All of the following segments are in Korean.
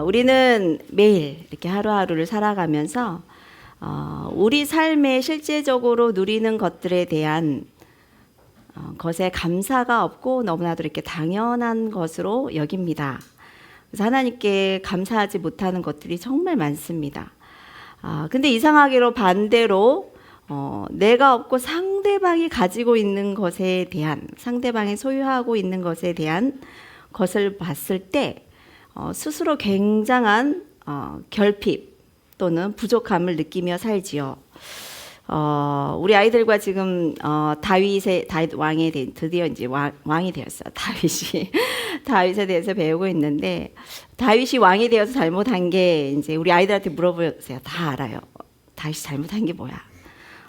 우리는 매일 이렇게 하루하루를 살아가면서 우리 삶에 실제적으로 누리는 것들에 대한 것에 감사가 없고 너무나도 이렇게 당연한 것으로 여깁니다. 그래서 하나님께 감사하지 못하는 것들이 정말 많습니다. 근데 이상하게로 반대로 내가 없고 상대방이 가지고 있는 것에 대한, 상대방이 소유하고 있는 것에 대한 것을 봤을 때 스스로 굉장한 결핍 또는 부족함을 느끼며 살지요. 우리 아이들과 지금 다윗 왕에 드디어 이제 왕이 되었어요. 다윗에 대해서 배우고 있는데, 다윗이 왕이 되어서 잘못한 게 이제 우리 아이들한테 물어보세요. 다 알아요. 다윗이 잘못한 게 뭐야?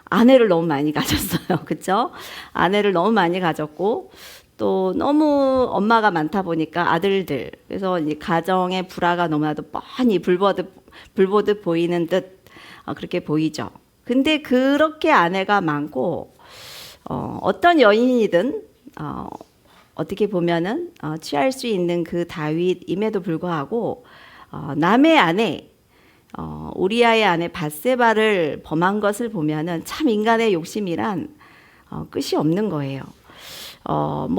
아내를 너무 많이 가졌어요. 그렇죠? 아내를 너무 많이 가졌고 또 너무 엄마가 많다 보니까 아들들, 그래서 이제 가정의 불화가 너무나도 뻔히 불보듯 보이는 듯 그렇게 보이죠. 근데 그렇게 아내가 많고 어떤 여인이든 어떻게 보면은 취할 수 있는 그 다윗임에도 불구하고 남의 아내 우리아의 아내 밧세바를 범한 것을 보면은 참 인간의 욕심이란 끝이 없는 거예요.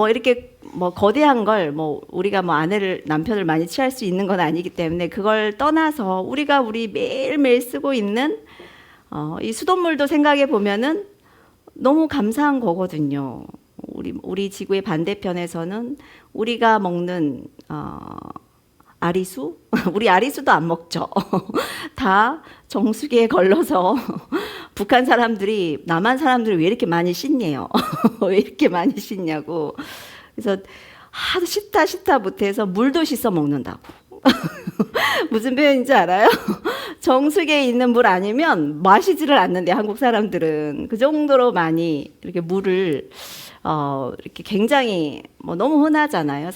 이렇게 거대한 걸 우리가 남편을 많이 취할 수 있는 건 아니기 때문에 그걸 떠나서 우리 매일매일 쓰고 있는 이 수돗물도 생각해 보면은 너무 감사한 거거든요. 우리 지구의 반대편에서는 우리가 먹는 아리수? 우리 아리수도 안 먹죠. 다 정수기에 걸러서 북한 사람들이 남한 사람들이 왜 이렇게 많이 씻네요. 왜 이렇게 많이 씻냐고. 그래서 하도 씻다 못해서 물도 씻어 먹는다고. 무슨 표현인지 알아요? 정수기에 있는 물 아니면 마시지를 않는데 한국 사람들은 그 정도로 많이 이렇게 물을 이렇게 굉장히 너무 흔하잖아요.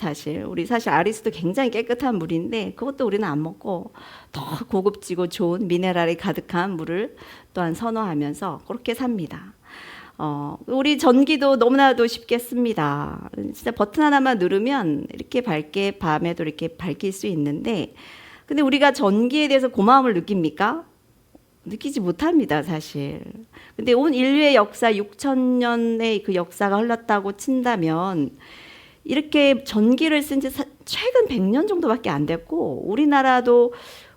우리 사실 아리수도 굉장히 깨끗한 물인데 그것도 우리는 안 먹고 더 고급지고 좋은 미네랄이 가득한 물을 또한 선호하면서 그렇게 삽니다. 우리 전기도 너무나도 쉽게 씁니다. 진짜 버튼 하나만 누르면 이렇게 밝게 밤에도 이렇게 밝힐 수 있는데, 근데 우리가 전기에 대해서 고마움을 느낍니까? 느끼지 못합니다, 사실. 근데 온 인류의 역사 6,000년의 그 역사가 흘렀다고 친다면 이렇게 전기를 쓴 지 최근 100년 정도밖에 안 됐고, 우리나라도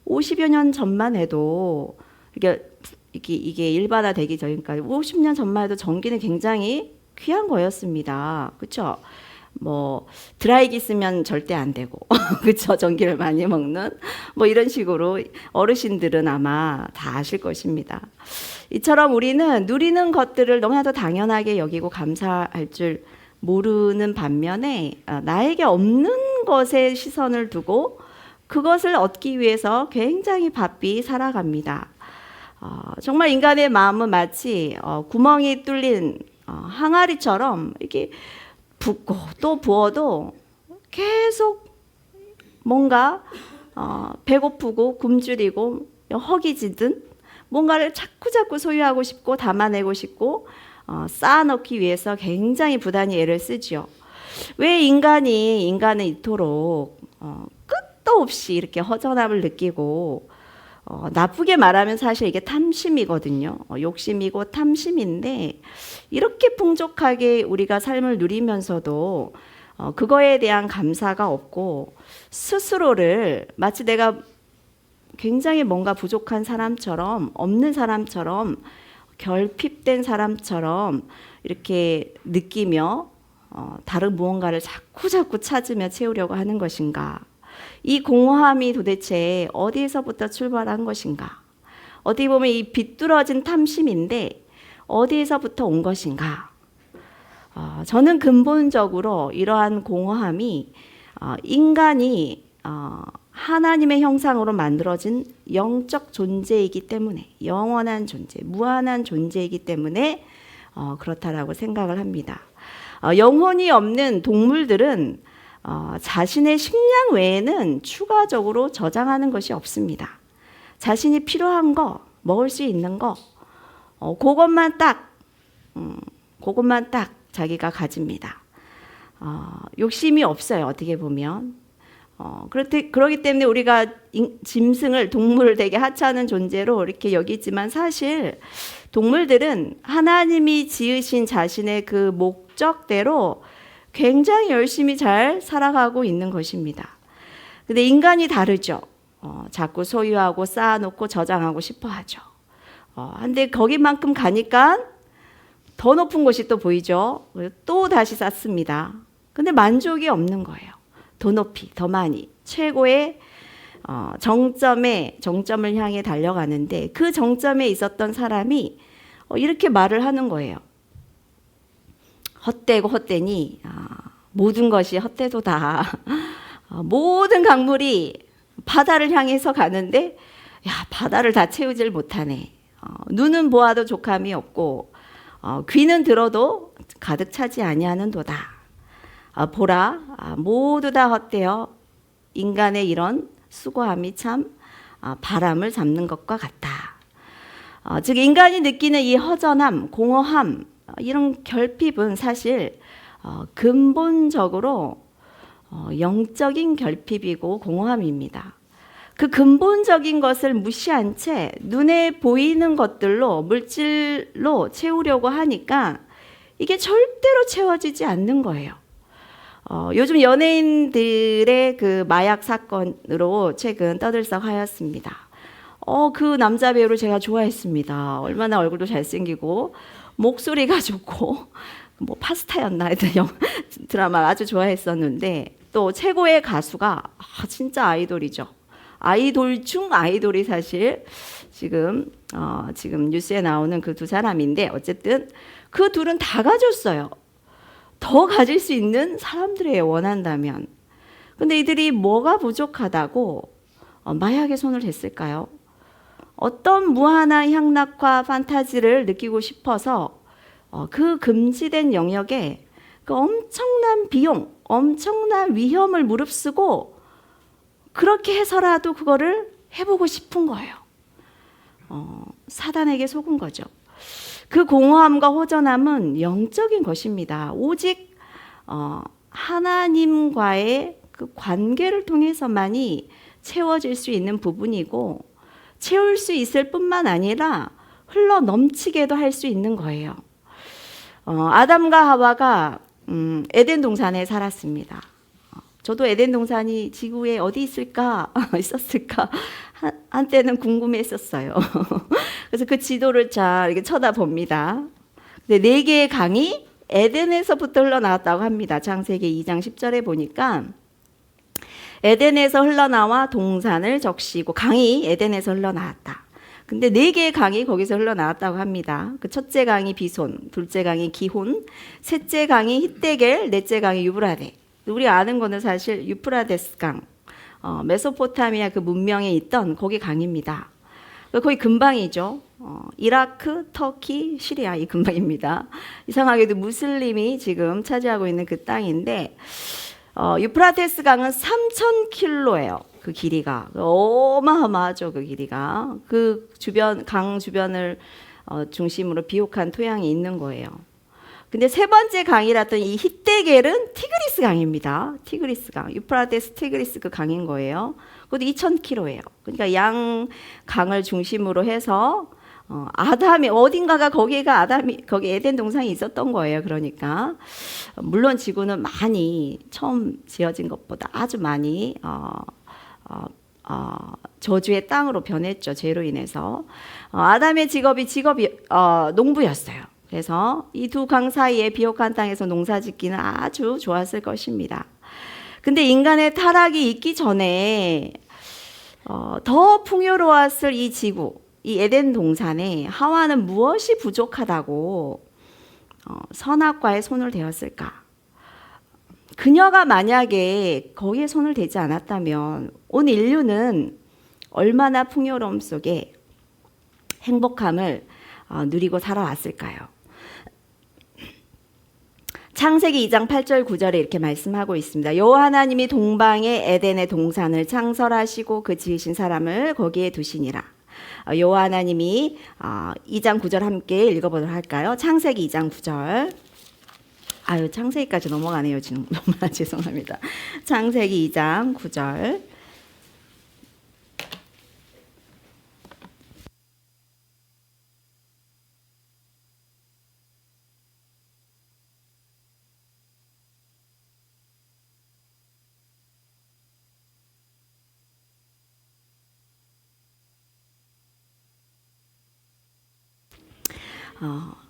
50여 년 전만 해도 이게 일반화되기 전까지 50년 전만 해도 전기는 굉장히 귀한 거였습니다. 그렇죠? 드라이기 쓰면 절대 안 되고 그렇죠? 전기를 많이 먹는 이런 식으로 어르신들은 아마 다 아실 것입니다. 이처럼 우리는 누리는 것들을 너무나도 당연하게 여기고 감사할 줄 모르는 반면에 나에게 없는 것에 시선을 두고 그것을 얻기 위해서 굉장히 바삐 살아갑니다. 정말 인간의 마음은 마치 구멍이 뚫린 항아리처럼 이렇게 붓고 또 부어도 계속 뭔가 배고프고 굶주리고 허기지든 뭔가를 자꾸 소유하고 싶고 담아내고 싶고 쌓아놓기 위해서 굉장히 부단히 애를 쓰지요. 왜 인간은 이토록 끝도 없이 이렇게 허전함을 느끼고 나쁘게 말하면 사실 이게 탐심이거든요. 욕심이고 탐심인데 이렇게 풍족하게 우리가 삶을 누리면서도 그거에 대한 감사가 없고 스스로를 마치 내가 굉장히 뭔가 부족한 사람처럼 없는 사람처럼 결핍된 사람처럼 이렇게 느끼며 다른 무언가를 자꾸 찾으며 채우려고 하는 것인가? 이 공허함이 도대체 어디에서부터 출발한 것인가? 어떻게 보면 이 비뚤어진 탐심인데 어디에서부터 온 것인가? 저는 근본적으로 이러한 공허함이 인간이 하나님의 형상으로 만들어진 영적 존재이기 때문에, 영원한 존재, 무한한 존재이기 때문에 그렇다라고 생각을 합니다. 영혼이 없는 동물들은 자신의 식량 외에는 추가적으로 저장하는 것이 없습니다. 자신이 필요한 거, 먹을 수 있는 거, 그것만 딱 자기가 가집니다. 욕심이 없어요, 어떻게 보면. 그렇기 때문에 우리가 짐승을 동물을 되게 하찮은 존재로 이렇게 여기지만 사실 동물들은 하나님이 지으신 자신의 그 목적대로 굉장히 열심히 잘 살아가고 있는 것입니다. 근데 인간이 다르죠. 자꾸 소유하고 쌓아놓고 저장하고 싶어 하죠. 근데 거기만큼 가니까 더 높은 곳이 또 보이죠. 또 다시 쌓습니다. 근데 만족이 없는 거예요. 더 높이, 더 많이, 최고의 정점을 향해 달려가는데 그 정점에 있었던 사람이 이렇게 말을 하는 거예요. 헛되고 헛되니 모든 것이 헛되도다. 모든 강물이 바다를 향해서 가는데 바다를 다 채우질 못하네. 눈은 보아도 족함이 없고 귀는 들어도 가득 차지 아니하는도다. 보라, 모두 다 헛되어 인간의 이런 수고함이 참 바람을 잡는 것과 같다. 즉 인간이 느끼는 이 허전함, 공허함, 이런 결핍은 사실 근본적으로 영적인 결핍이고 공허함입니다. 그 근본적인 것을 무시한 채 눈에 보이는 것들로 물질로 채우려고 하니까 이게 절대로 채워지지 않는 거예요. 요즘 연예인들의 그 마약 사건으로 최근 떠들썩하였습니다. 그 남자 배우를 제가 좋아했습니다. 얼마나 얼굴도 잘생기고 목소리가 좋고 뭐 파스타였나 하여튼 드라마 아주 좋아했었는데 또 최고의 가수가 진짜 아이돌이죠. 아이돌 중 아이돌이 사실 지금 뉴스에 나오는 그 두 사람인데 어쨌든 그 둘은 다 가졌어요. 더 가질 수 있는 사람들이에요, 원한다면. 근데 이들이 뭐가 부족하다고 마약에 손을 댔을까요? 어떤 무한한 향락과 판타지를 느끼고 싶어서 그 금지된 영역에 그 엄청난 비용, 엄청난 위험을 무릅쓰고 그렇게 해서라도 그거를 해보고 싶은 거예요. 사단에게 속은 거죠. 그 공허함과 허전함은 영적인 것입니다. 오직 하나님과의 그 관계를 통해서만이 채워질 수 있는 부분이고 채울 수 있을 뿐만 아니라 흘러 넘치게도 할 수 있는 거예요. 아담과 하와가 에덴 동산에 살았습니다. 저도 에덴 동산이 지구에 어디 있을까 있었을까 한때는 궁금했었어요. 그래서 그 지도를 잘 이렇게 쳐다봅니다. 근데 4개의 강이 에덴에서부터 흘러나왔다고 합니다. 창세기 2장 10절에 보니까 에덴에서 흘러나와 동산을 적시고 강이 에덴에서 흘러나왔다. 근데 4개의 강이 거기서 흘러나왔다고 합니다. 그 첫째 강이 비손, 둘째 강이 기혼, 셋째 강이 히데겔, 넷째 강이 유브라데. 우리가 아는 거는 사실 유프라데스 강, 메소포타미아 그 문명에 있던 거기 강입니다. 거기 근방이죠. 이라크, 터키, 시리아 이 근방입니다. 이상하게도 무슬림이 지금 차지하고 있는 그 땅인데 유프라테스 강은 3,000km예요. 그 길이가 어마어마하죠. 그 길이가 그 주변 강 주변을 중심으로 비옥한 토양이 있는 거예요. 근데 세 번째 강이랐던 이 히데겔은 티그리스 강입니다. 티그리스 강, 유프라테스 티그리스 그 강인 거예요. 그것도 2,000km예요. 그러니까 양 강을 중심으로 해서 아담이 어딘가가 거기 에덴 동산이 있었던 거예요. 그러니까 물론 지구는 많이 처음 지어진 것보다 아주 많이 저주의 땅으로 변했죠. 죄로 인해서 아담의 직업이 농부였어요. 그래서 이 두 강 사이에 비옥한 땅에서 농사짓기는 아주 좋았을 것입니다. 근데 인간의 타락이 있기 전에 더 풍요로웠을 이 지구, 이 에덴 동산에 하와는 무엇이 부족하다고 선악과에 손을 대었을까? 그녀가 만약에 거기에 손을 대지 않았다면 온 인류는 얼마나 풍요로움 속에 행복함을 누리고 살아왔을까요? 창세기 2장 8절 9절에 이렇게 말씀하고 있습니다. 여호와 하나님이 동방의 에덴의 동산을 창설하시고 그 지으신 사람을 거기에 두시니라. 여호와 하나님이 2장 9절 함께 읽어보도록 할까요? 창세기 2장 9절. 아유, 창세기까지 넘어가네요. 지금 너무나 죄송합니다. 창세기 2장 9절.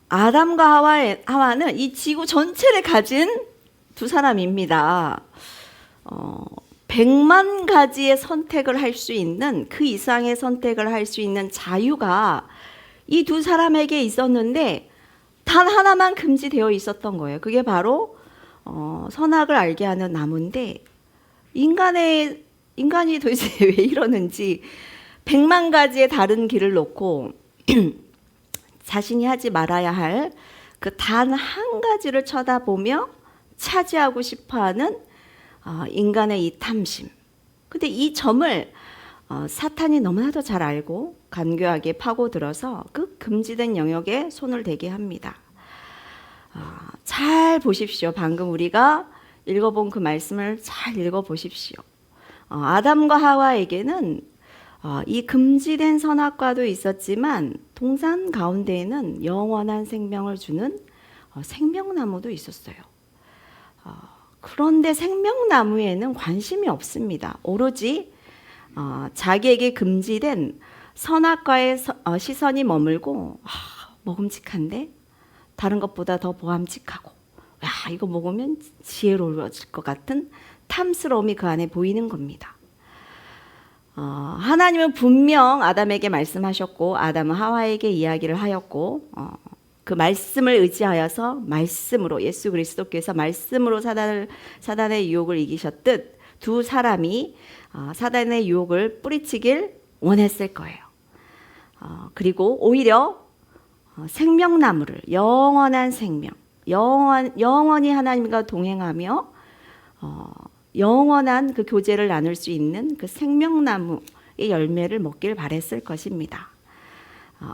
아담과 하와는 이 지구 전체를 가진 두 사람입니다. 100만 가지의 선택을 할 수 있는, 그 이상의 선택을 할 수 있는 자유가 이 두 사람에게 있었는데 단 하나만 금지되어 있었던 거예요. 그게 바로 선악을 알게 하는 나무인데, 인간이 도대체 왜 이러는지 100만 가지의 다른 길을 놓고 자신이 하지 말아야 할 그 단 한 가지를 쳐다보며 차지하고 싶어하는 인간의 이 탐심. 근데 이 점을 사탄이 너무나도 잘 알고 간교하게 파고들어서 그 금지된 영역에 손을 대게 합니다. 잘 보십시오. 방금 우리가 읽어본 그 말씀을 잘 읽어보십시오. 아담과 하와에게는 이 금지된 선악과도 있었지만 동산 가운데에는 영원한 생명을 주는 생명나무도 있었어요. 그런데 생명나무에는 관심이 없습니다. 오로지 자기에게 금지된 선악과의 시선이 머물고, 먹음직한데 다른 것보다 더 보암직하고, 야, 이거 먹으면 지혜로워질 것 같은 탐스러움이 그 안에 보이는 겁니다. 하나님은 분명 아담에게 말씀하셨고 아담은 하와에게 이야기를 하였고, 그 말씀을 의지하여서 말씀으로, 예수 그리스도께서 말씀으로 사단의 유혹을 이기셨듯 두 사람이 사단의 유혹을 뿌리치길 원했을 거예요. 그리고 오히려 생명나무를, 영원한 생명, 영원히 하나님과 동행하며 영원한 그 교제를 나눌 수 있는 그 생명나무의 열매를 먹길 바랬을 것입니다.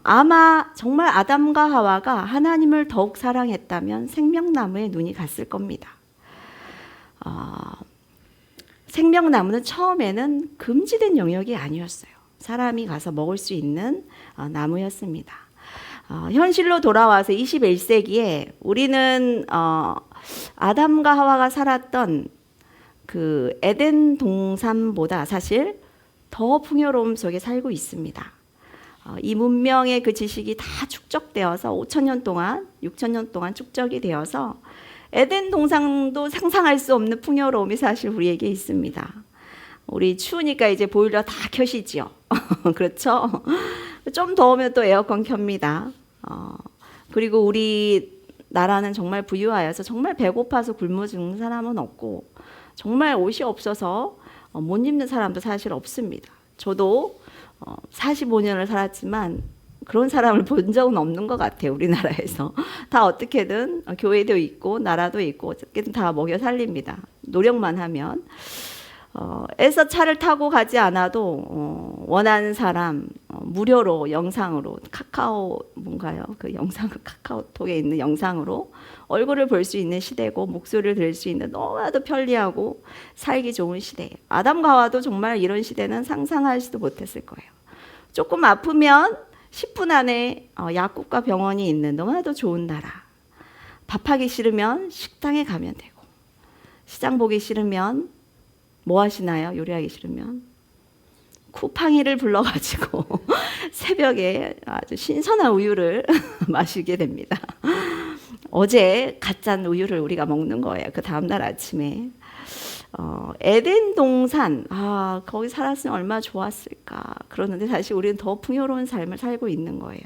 아마 정말 아담과 하와가 하나님을 더욱 사랑했다면 생명나무에 눈이 갔을 겁니다. 생명나무는 처음에는 금지된 영역이 아니었어요. 사람이 가서 먹을 수 있는 나무였습니다. 현실로 돌아와서 21세기에 우리는 아담과 하와가 살았던 그 에덴 동산보다 사실 더 풍요로움 속에 살고 있습니다. 이 문명의 그 지식이 다 축적되어서 5,000년 동안, 6,000년 동안 축적이 되어서 에덴 동산도 상상할 수 없는 풍요로움이 사실 우리에게 있습니다. 우리 추우니까 이제 보일러 다 켜시지요. 그렇죠? 좀 더우면 또 에어컨 켭니다. 그리고 우리 나라는 정말 부유하여서 정말 배고파서 굶어 죽는 사람은 없고, 정말 옷이 없어서 못 입는 사람도 사실 없습니다. 저도 45년을 살았지만 그런 사람을 본 적은 없는 것 같아요. 우리나라에서 다 어떻게든 교회도 있고 나라도 있고 어떻게든 다 먹여 살립니다. 노력만 하면. 애써 차를 타고 가지 않아도 원하는 사람 무료로 영상으로, 카카오 뭔가요? 그 영상, 카카오톡에 있는 영상으로 얼굴을 볼 수 있는 시대고, 목소리를 들을 수 있는 너무나도 편리하고 살기 좋은 시대예요. 아담과 하와도 정말 이런 시대는 상상하지도 못했을 거예요. 조금 아프면 10분 안에 약국과 병원이 있는 너무나도 좋은 나라. 밥하기 싫으면 식당에 가면 되고, 시장 보기 싫으면 뭐 하시나요? 요리하기 싫으면 쿠팡이를 불러가지고 새벽에 아주 신선한 우유를 마시게 됩니다. 어제 갓 짠 우유를 우리가 먹는 거예요. 그 다음날 아침에. 에덴 동산, 거기 살았으면 얼마나 좋았을까. 그러는데 사실 우리는 더 풍요로운 삶을 살고 있는 거예요.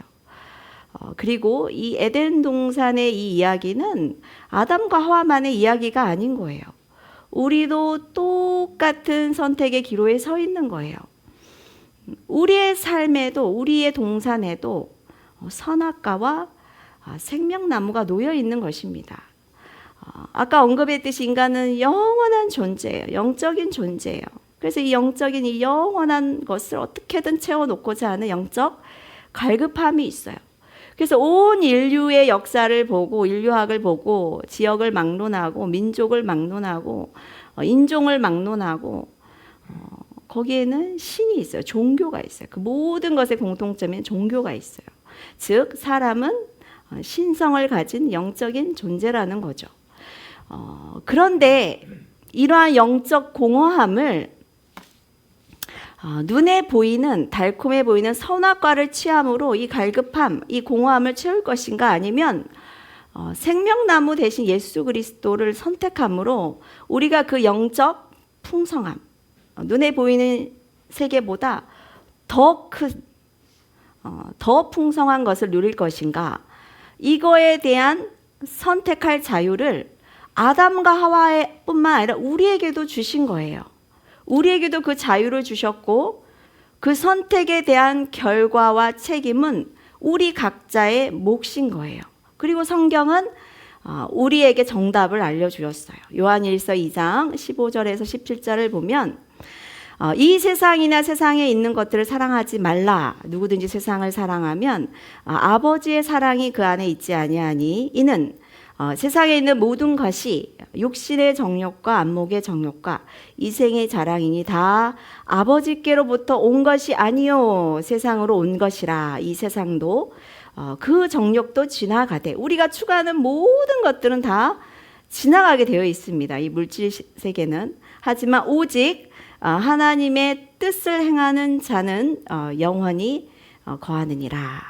그리고 이 에덴 동산의 이 이야기는 아담과 하와만의 이야기가 아닌 거예요. 우리도 똑같은 선택의 기로에 서 있는 거예요. 우리의 삶에도, 우리의 동산에도 선악과와 생명나무가 놓여 있는 것입니다. 아까 언급했듯이 인간은 영원한 존재예요. 영적인 존재예요. 그래서 이 영적인 이 영원한 것을 어떻게든 채워놓고자 하는 영적 갈급함이 있어요. 그래서 온 인류의 역사를 보고 인류학을 보고 지역을 막론하고 민족을 막론하고 인종을 막론하고 거기에는 신이 있어요. 종교가 있어요. 그 모든 것의 공통점인 종교가 있어요. 즉 사람은 신성을 가진 영적인 존재라는 거죠. 그런데 이러한 영적 공허함을 눈에 보이는 달콤해 보이는 선악과를 취함으로 이 갈급함, 이 공허함을 채울 것인가 아니면 생명나무 대신 예수 그리스도를 선택함으로 우리가 그 영적 풍성함, 눈에 보이는 세계보다 더 풍성한 것을 누릴 것인가, 이거에 대한 선택할 자유를 아담과 하와뿐만 아니라 우리에게도 주신 거예요. 우리에게도 그 자유를 주셨고 그 선택에 대한 결과와 책임은 우리 각자의 몫인 거예요. 그리고 성경은 우리에게 정답을 알려주었어요. 요한일서 2장 15절에서 17절을 보면 이 세상이나 세상에 있는 것들을 사랑하지 말라. 누구든지 세상을 사랑하면 아버지의 사랑이 그 안에 있지 아니하니 이는 세상에 있는 모든 것이 육신의 정욕과 안목의 정욕과 이생의 자랑이니 다 아버지께로부터 온 것이 아니요 세상으로 온 것이라. 이 세상도 그 정욕도 지나가되, 우리가 추구하는 모든 것들은 다 지나가게 되어 있습니다. 이 물질 세계는. 하지만 오직 하나님의 뜻을 행하는 자는 영원히 거하느니라.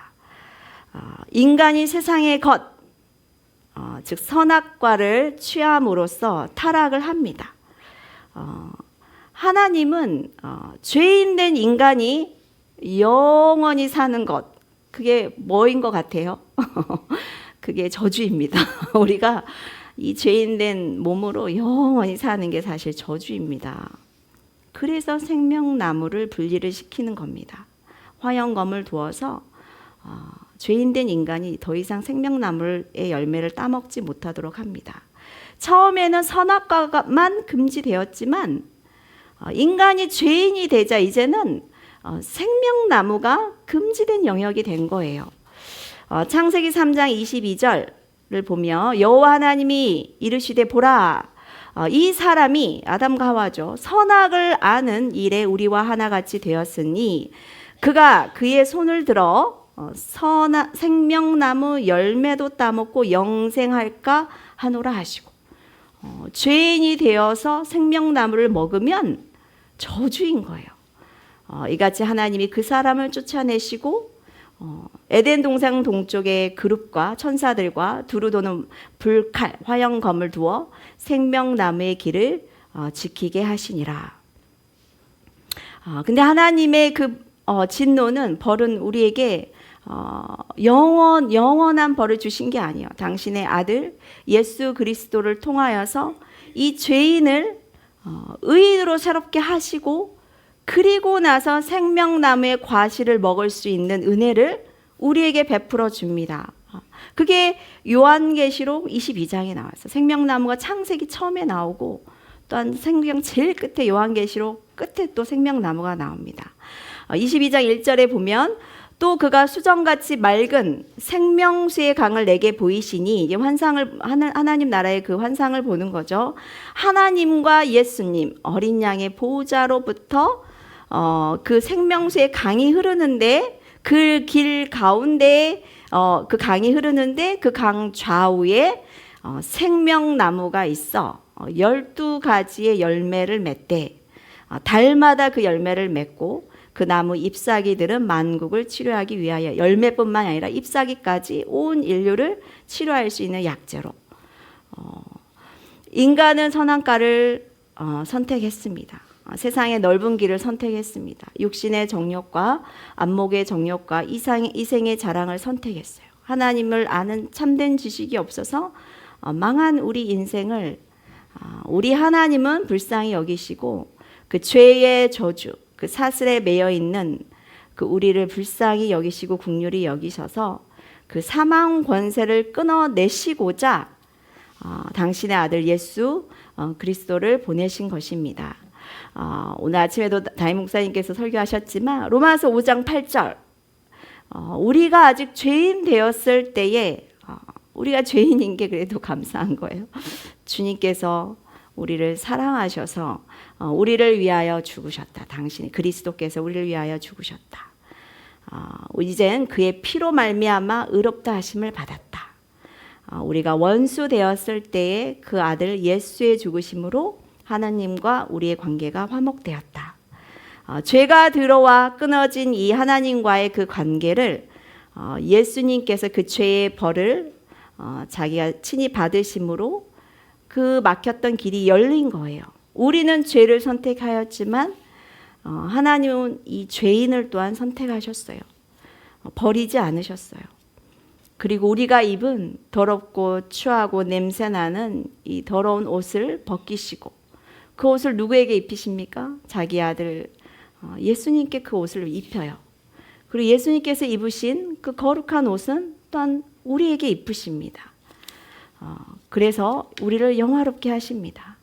인간이 세상의 것, 즉 선악과를 취함으로써 타락을 합니다. 하나님은 죄인된 인간이 영원히 사는 것, 그게 뭐인 것 같아요? 그게 저주입니다. 우리가 이 죄인된 몸으로 영원히 사는 게 사실 저주입니다. 그래서 생명나무를 분리를 시키는 겁니다. 화영검을 두어서 죄인된 인간이 더 이상 생명나무의 열매를 따먹지 못하도록 합니다. 처음에는 선악과만 금지되었지만 인간이 죄인이 되자 이제는 생명나무가 금지된 영역이 된 거예요. 창세기 3장 22절을 보며 여호와 하나님이 이르시되 보라, 이 사람이 아담과 하와죠. 선악을 아는 일에 우리와 하나같이 되었으니 그가 그의 손을 들어 생명나무 열매도 따먹고 영생할까 하노라 하시고, 죄인이 되어서 생명나무를 먹으면 저주인 거예요. 이같이 하나님이 그 사람을 쫓아내시고 에덴 동산 동쪽의 그룹과 천사들과 두루 도는 불칼 화영검을 두어 생명나무의 길을 지키게 하시니라. 근데 하나님의 그 진노는, 벌은 우리에게 영원한 벌을 주신 게 아니에요. 당신의 아들 예수 그리스도를 통하여서 이 죄인을 의인으로 새롭게 하시고, 그리고 나서 생명나무의 과실을 먹을 수 있는 은혜를 우리에게 베풀어 줍니다. 그게 요한계시록 22장에 나왔어요. 생명나무가 창세기 처음에 나오고 또한 생명 제일 끝에 요한계시록 끝에 또 생명나무가 나옵니다. 22장 1절에 보면 또 그가 수정같이 맑은 생명수의 강을 내게 보이시니, 이제 하나님 나라의 그 환상을 보는 거죠. 하나님과 예수님 어린 양의 보호자로부터 그 생명수의 강이 흐르는데, 그 길 가운데 그 강이 흐르는데 그 강 좌우에 생명나무가 있어 12가지의 열매를 맺대. 달마다 그 열매를 맺고 그 나무 잎사귀들은 만국을 치료하기 위하여, 열매뿐만 아니라 잎사귀까지 온 인류를 치료할 수 있는 약재로. 인간은 선악과를 선택했습니다. 세상의 넓은 길을 선택했습니다. 육신의 정욕과 안목의 정욕과 이생의 자랑을 선택했어요. 하나님을 아는 참된 지식이 없어서 망한 우리 인생을 우리 하나님은 불쌍히 여기시고, 그 죄의 저주, 그 사슬에 매여 있는 그 우리를 불쌍히 여기시고 긍휼히 여기셔서 그 사망 권세를 끊어내시고자 당신의 아들 예수 그리스도를 보내신 것입니다. 오늘 아침에도 담임 목사님께서 설교하셨지만 로마서 5장 8절, 우리가 아직 죄인 되었을 때에 우리가 죄인인 게 그래도 감사한 거예요. 주님께서 우리를 사랑하셔서 우리를 위하여 죽으셨다. 당신이 그리스도께서 우리를 위하여 죽으셨다. 이젠 그의 피로 말미암아 의롭다 하심을 받았다. 우리가 원수 되었을 때에 그 아들 예수의 죽으심으로 하나님과 우리의 관계가 화목되었다. 죄가 들어와 끊어진 이 하나님과의 그 관계를 예수님께서 그 죄의 벌을 자기가 친히 받으심으로 그 막혔던 길이 열린 거예요. 우리는 죄를 선택하였지만 하나님은 이 죄인을 또한 선택하셨어요. 버리지 않으셨어요. 그리고 우리가 입은 더럽고 추하고 냄새나는 이 더러운 옷을 벗기시고 그 옷을 누구에게 입히십니까? 자기 아들 예수님께 그 옷을 입혀요. 그리고 예수님께서 입으신 그 거룩한 옷은 또한 우리에게 입으십니다. 그래서 우리를 영화롭게 하십니다.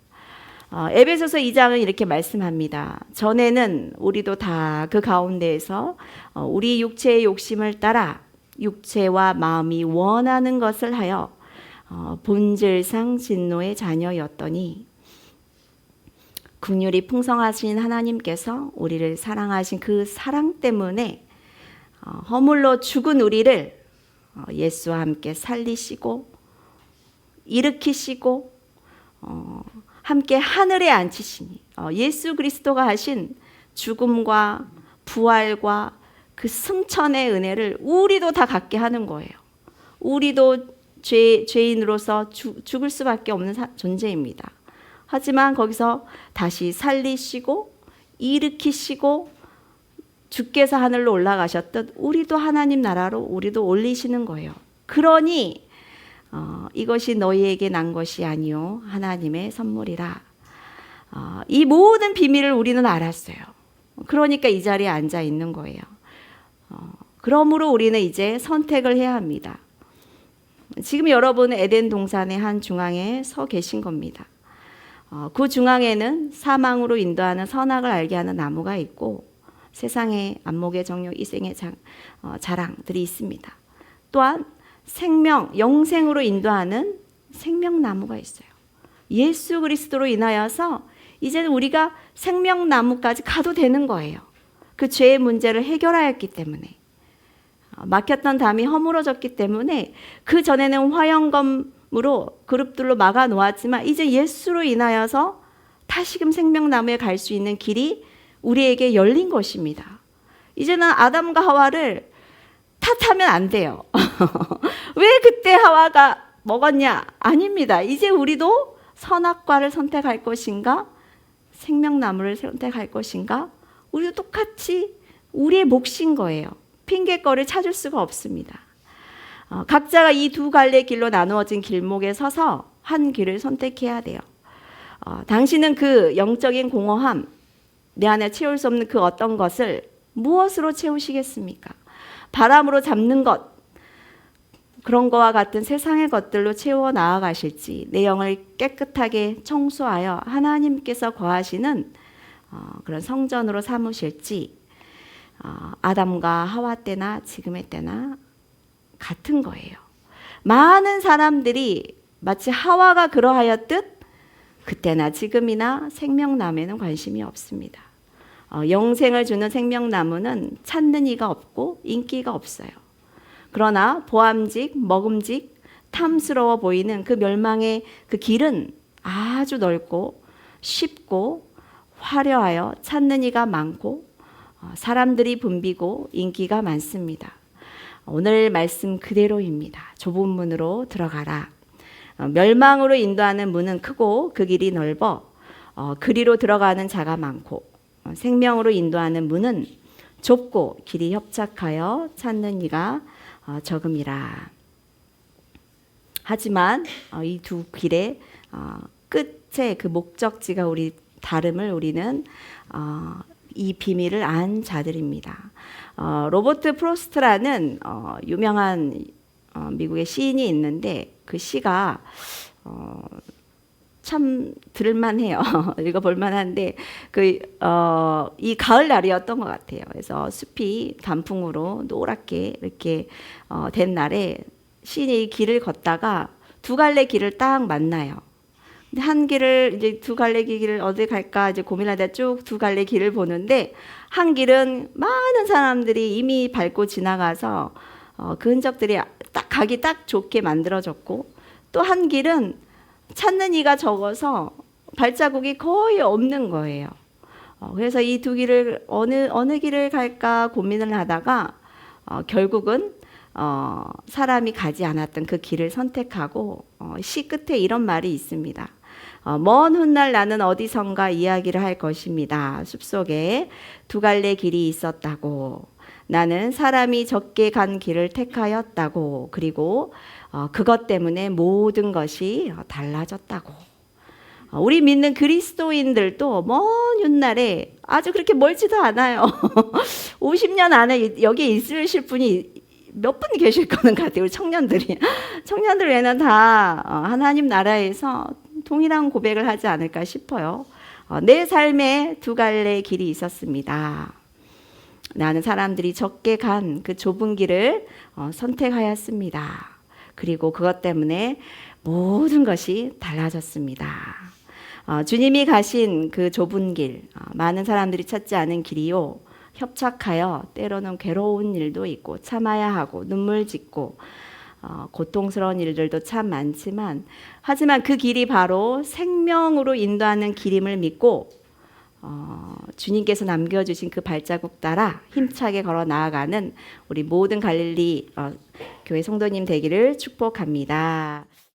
에베소서 2장은 이렇게 말씀합니다. 전에는 우리도 다 그 가운데에서 우리 육체의 욕심을 따라 육체와 마음이 원하는 것을 하여 본질상 진노의 자녀였더니 긍휼이 풍성하신 하나님께서 우리를 사랑하신 그 사랑 때문에 허물로 죽은 우리를 예수와 함께 살리시고 일으키시고 함께 하늘에 앉히시니 예수 그리스도가 하신 죽음과 부활과 그 승천의 은혜를 우리도 다 갖게 하는 거예요. 우리도 죄인으로서 죽을 수밖에 없는 존재입니다. 하지만 거기서 다시 살리시고 일으키시고 주께서 하늘로 올라가셨듯 우리도 하나님 나라로 우리도 올리시는 거예요. 그러니 이것이 너희에게 난 것이 아니요 하나님의 선물이라. 이 모든 비밀을 우리는 알았어요. 그러니까 이 자리에 앉아 있는 거예요. 그러므로 우리는 이제 선택을 해야 합니다. 지금 여러분은 에덴 동산의 한 중앙에 서 계신 겁니다. 그 중앙에는 사망으로 인도하는 선악을 알게 하는 나무가 있고 세상의 안목의 정욕, 이생의 자랑들이 있습니다. 또한 생명, 영생으로 인도하는 생명나무가 있어요. 예수 그리스도로 인하여서 이제는 우리가 생명나무까지 가도 되는 거예요. 그 죄의 문제를 해결하였기 때문에. 막혔던 담이 허물어졌기 때문에 그 전에는 화영검으로 그룹들로 막아 놓았지만 이제 예수로 인하여서 다시금 생명나무에 갈 수 있는 길이 우리에게 열린 것입니다. 이제는 아담과 하와를 탓하면 안 돼요. 왜 그때 하와가 먹었냐? 아닙니다. 이제 우리도 선악과를 선택할 것인가? 생명나무를 선택할 것인가? 우리도 똑같이 우리의 몫인 거예요. 핑계거리를 찾을 수가 없습니다. 각자가 이 두 갈래의 길로 나누어진 길목에 서서 한 길을 선택해야 돼요. 당신은 그 영적인 공허함, 내 안에 채울 수 없는 그 어떤 것을 무엇으로 채우시겠습니까? 바람으로 잡는 것, 그런 거와 같은 세상의 것들로 채워 나아가실지 내 영을 깨끗하게 청소하여 하나님께서 거하시는 그런 성전으로 삼으실지 아담과 하와 때나 지금의 때나 같은 거예요. 많은 사람들이 마치 하와가 그러하였듯 그때나 지금이나 생명나무에는 관심이 없습니다. 영생을 주는 생명나무는 찾는 이가 없고 인기가 없어요. 그러나 보암직, 먹음직, 탐스러워 보이는 그 멸망의 그 길은 아주 넓고 쉽고 화려하여 찾는 이가 많고 사람들이 붐비고 인기가 많습니다. 오늘 말씀 그대로입니다. 좁은 문으로 들어가라. 멸망으로 인도하는 문은 크고 그 길이 넓어 그리로 들어가는 자가 많고 생명으로 인도하는 문은 좁고 길이 협착하여 찾는 이가 적음이라. 하지만 이 두 길의 끝에 그 목적지가 다름을 우리는 이 비밀을 안 자들입니다. 로버트 프로스트라는 유명한 미국의 시인이 있는데 그 시가 참 들을만해요. 읽어볼만한데 이 가을 날이었던 것 같아요. 그래서 숲이 단풍으로 노랗게 이렇게 된 날에 시인이 길을 걷다가 두 갈래 길을 딱 만나요. 근데 한 길을 이제 두 갈래 길을 어디 갈까 이제 고민하다 쭉 두 갈래 길을 보는데 한 길은 많은 사람들이 이미 밟고 지나가서 그 흔적들이 딱 가기 딱 좋게 만들어졌고 또 한 길은 찾는 이가 적어서 발자국이 거의 없는 거예요. 그래서 이 두 길을 어느 길을 갈까 고민을 하다가 결국은 사람이 가지 않았던 그 길을 선택하고 시 끝에 이런 말이 있습니다. 먼 훗날 나는 어디선가 이야기를 할 것입니다. 숲속에 두 갈래 길이 있었다고. 나는 사람이 적게 간 길을 택하였다고. 그리고 그것 때문에 모든 것이 달라졌다고. 우리 믿는 그리스도인들도 먼 훗날에 아주 그렇게 멀지도 않아요. 50년 안에 여기 있으실 분이 몇 분 계실 거는 같아요. 우리 청년들이. 청년들 외에는 다 하나님 나라에서 동일한 고백을 하지 않을까 싶어요. 내 삶에 두 갈래 길이 있었습니다. 나는 사람들이 적게 간 그 좁은 길을 선택하였습니다. 그리고 그것 때문에 모든 것이 달라졌습니다. 주님이 가신 그 좁은 길, 많은 사람들이 찾지 않은 길이요. 협착하여 때로는 괴로운 일도 있고 참아야 하고 눈물 짓고 고통스러운 일들도 참 많지만 하지만 그 길이 바로 생명으로 인도하는 길임을 믿고 주님께서 남겨주신 그 발자국 따라 힘차게 걸어 나아가는 우리 모든 갈릴리 교회 성도님 되기를 축복합니다.